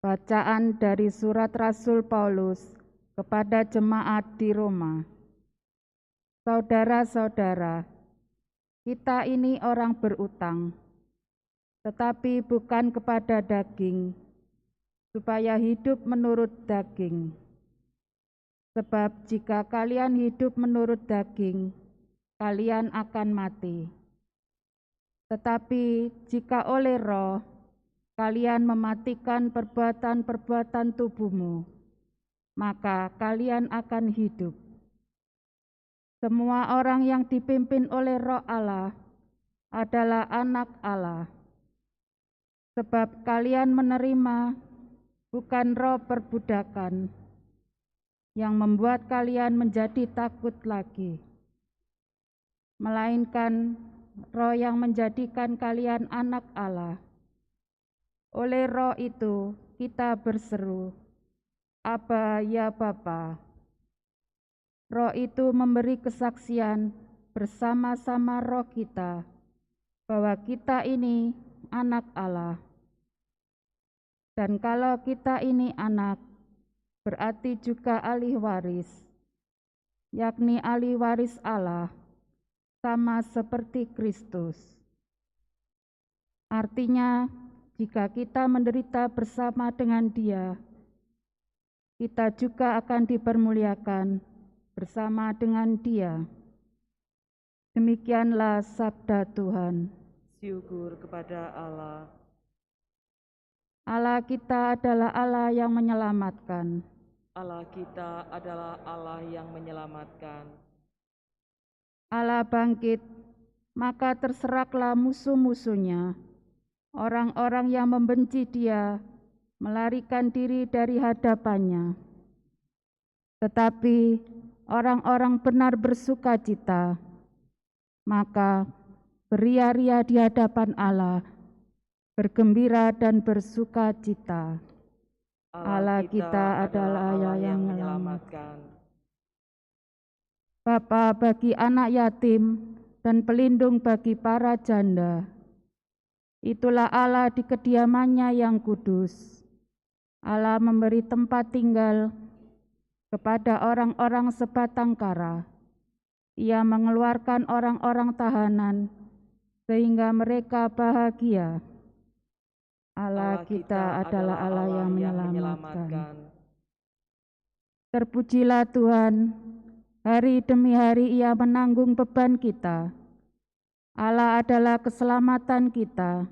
Bacaan dari surat Rasul Paulus kepada jemaat di Roma. Saudara-saudara, kita ini orang berutang, tetapi bukan kepada daging, supaya hidup menurut daging. Sebab jika kalian hidup menurut daging, kalian akan mati. Tetapi jika oleh Roh, kalian mematikan perbuatan-perbuatan tubuhmu, maka kalian akan hidup. Semua orang yang dipimpin oleh Roh Allah adalah anak Allah. Sebab kalian menerima bukan roh perbudakan yang membuat kalian menjadi takut lagi, melainkan roh yang menjadikan kalian anak Allah. Oleh roh itu kita berseru, Aba ya Bapa. Roh itu memberi kesaksian bersama-sama roh kita bahwa kita ini anak Allah. Dan kalau kita ini anak, berarti juga ahli waris, yakni ahli waris Allah, sama seperti Kristus. Artinya, jika kita menderita bersama dengan Dia, kita juga akan dipermuliakan bersama dengan Dia. Demikianlah sabda Tuhan. Syukur kepada Allah. Allah kita adalah Allah yang menyelamatkan. Allah kita adalah Allah yang menyelamatkan. Allah bangkit, maka terseraklah musuh-musuhnya. Orang-orang yang membenci Dia melarikan diri dari hadapannya. Tetapi orang-orang benar bersukacita, maka beria-ria di hadapan Allah, bergembira dan bersukacita. Allah kita adalah Allah yang menyelamatkan. Bapa bagi anak yatim dan pelindung bagi para janda. Itulah Allah di kediamannya yang kudus. Allah memberi tempat tinggal kepada orang-orang sebatang kara. Ia mengeluarkan orang-orang tahanan sehingga mereka bahagia. Allah kita adalah Allah yang menyelamatkan. Terpujilah Tuhan, hari demi hari Ia menanggung beban kita. Allah adalah keselamatan kita.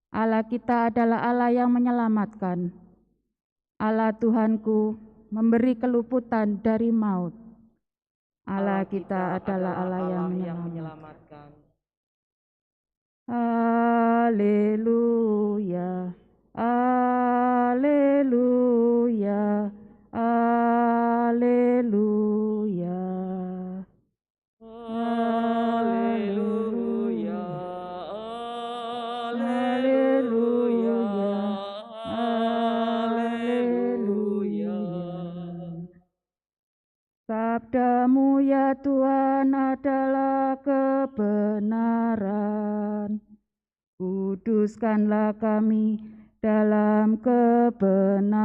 Allah kita adalah Allah yang menyelamatkan. Allah Tuhanku memberi keluputan dari maut. Allah kita adalah Allah yang menyelamatkan. Haleluya, haleluya, haleluya. Haleluya, haleluya, haleluya. Sabdamu ya Tuhan adalah kebenaran. Kuduskanlah kami dalam kebenaran.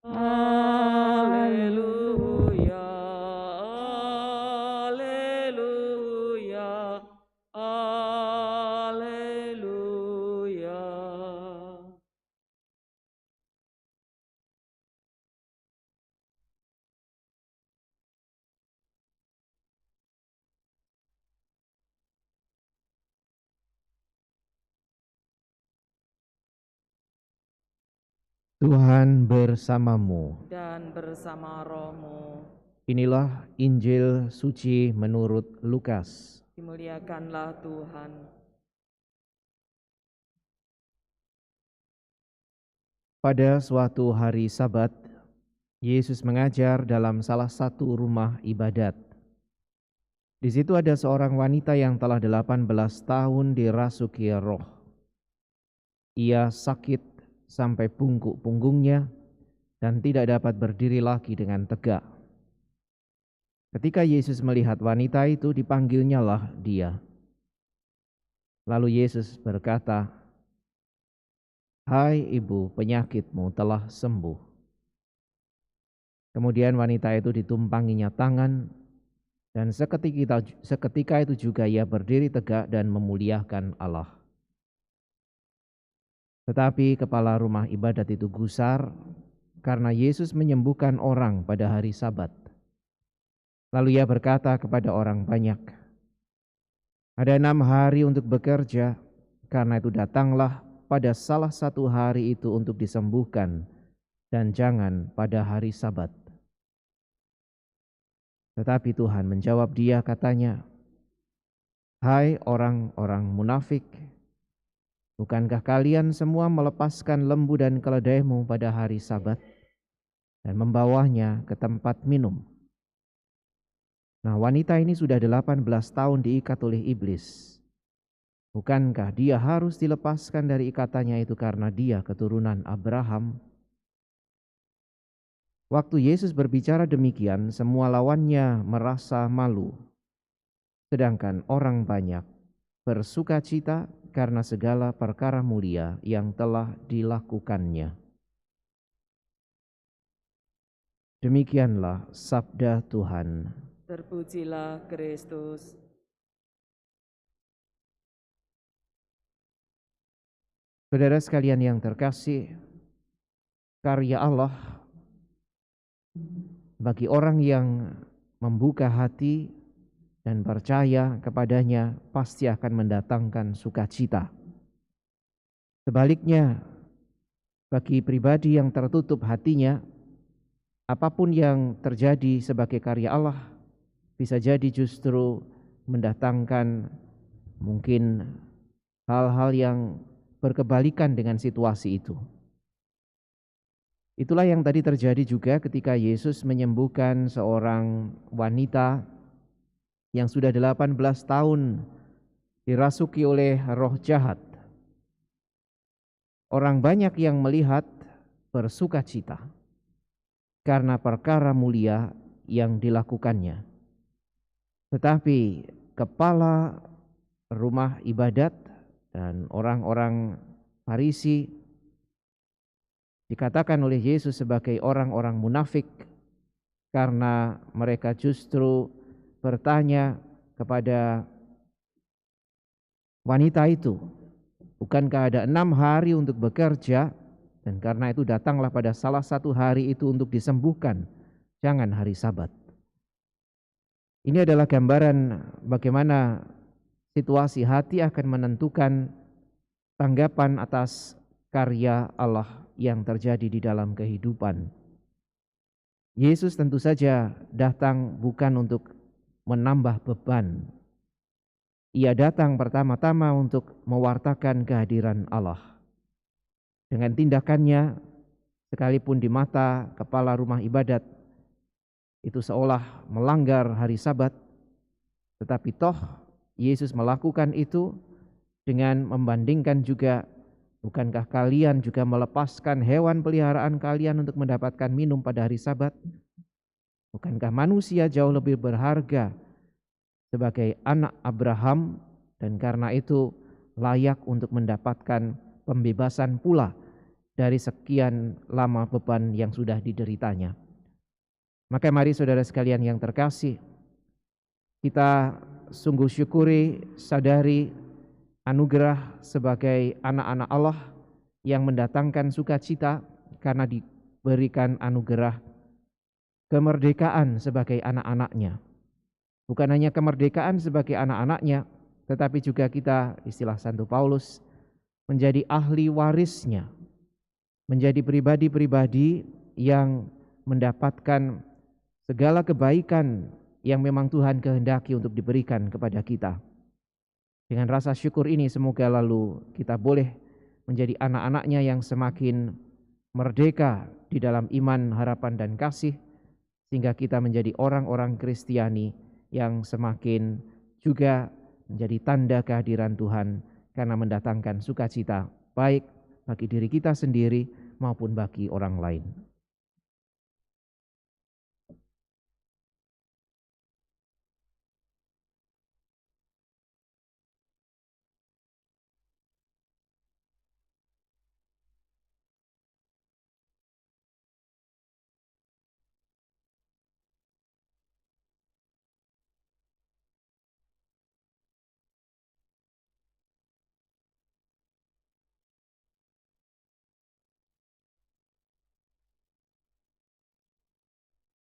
Haleluya, haleluya, haleluya. Tuhan bersamamu. Dan bersama rohmu. Inilah Injil suci menurut Lukas. Dimuliakanlah Tuhan. Pada suatu hari Sabat, Yesus mengajar dalam salah satu rumah ibadat. Di situ ada seorang wanita yang telah 18 tahun dirasuki roh. Ia sakit sampai bungkuk punggungnya dan tidak dapat berdiri lagi dengan tegak. Ketika Yesus melihat wanita itu, dipanggilnyalah dia. Lalu Yesus berkata, "Hai ibu, penyakitmu telah sembuh." Kemudian wanita itu ditumpanginya tangan, dan seketika itu juga ia berdiri tegak dan memuliakan Allah. Tetapi kepala rumah ibadat itu gusar karena Yesus menyembuhkan orang pada hari Sabat. Lalu ia berkata kepada orang banyak, "Ada 6 hari untuk bekerja, karena itu datanglah pada salah satu hari itu untuk disembuhkan, dan jangan pada hari Sabat." Tetapi Tuhan menjawab dia, katanya, "Hai orang-orang munafik, bukankah kalian semua melepaskan lembu dan keledaimu pada hari Sabat dan membawanya ke tempat minum?" Nah, wanita ini sudah 18 tahun diikat oleh iblis. Bukankah dia harus dilepaskan dari ikatannya itu karena dia keturunan Abraham? Waktu Yesus berbicara demikian, semua lawannya merasa malu. Sedangkan orang banyak bersukacita karena segala perkara mulia yang telah dilakukannya. Demikianlah sabda Tuhan. Terpujilah Kristus. Saudara sekalian yang terkasih, karya Allah bagi orang yang membuka hati dan percaya kepadanya pasti akan mendatangkan sukacita. Sebaliknya, bagi pribadi yang tertutup hatinya, apapun yang terjadi sebagai karya Allah bisa jadi justru mendatangkan mungkin hal-hal yang berkebalikan dengan situasi itu. Itulah yang tadi terjadi juga ketika Yesus menyembuhkan seorang wanita yang sudah 18 tahun dirasuki oleh roh jahat. Orang banyak yang melihat bersukacita karena perkara mulia yang dilakukannya. Tetapi kepala rumah ibadat dan orang-orang Farisi dikatakan oleh Yesus sebagai orang-orang munafik karena mereka justru bertanya kepada wanita itu, "Bukankah ada 6 hari untuk bekerja, dan karena itu datanglah pada salah satu hari itu untuk disembuhkan, jangan hari Sabat." Ini adalah gambaran bagaimana situasi hati akan menentukan tanggapan atas karya Allah yang terjadi di dalam kehidupan. Yesus tentu saja datang bukan untuk menambah beban. Ia datang pertama-tama untuk mewartakan kehadiran Allah. Dengan tindakannya, sekalipun di mata kepala rumah ibadat itu seolah melanggar hari Sabat, tetapi toh Yesus melakukan itu dengan membandingkan juga, "Bukankah kalian juga melepaskan hewan peliharaan kalian untuk mendapatkan minum pada hari Sabat? Bukankah manusia jauh lebih berharga sebagai anak Abraham, dan karena itu layak untuk mendapatkan pembebasan pula dari sekian lama beban yang sudah dideritanya?" Maka mari saudara sekalian yang terkasih, kita sungguh syukuri, sadari anugerah sebagai anak-anak Allah yang mendatangkan sukacita karena diberikan anugerah kemerdekaan sebagai anak-anaknya. Bukan hanya kemerdekaan sebagai anak-anaknya, tetapi juga kita, istilah Santo Paulus, menjadi ahli warisnya, menjadi pribadi-pribadi yang mendapatkan segala kebaikan yang memang Tuhan kehendaki untuk diberikan kepada kita. Dengan rasa syukur ini semoga lalu kita boleh menjadi anak-anaknya yang semakin merdeka di dalam iman, harapan, dan kasih, sehingga kita menjadi orang-orang Kristiani yang semakin juga menjadi tanda kehadiran Tuhan karena mendatangkan sukacita baik bagi diri kita sendiri maupun bagi orang lain.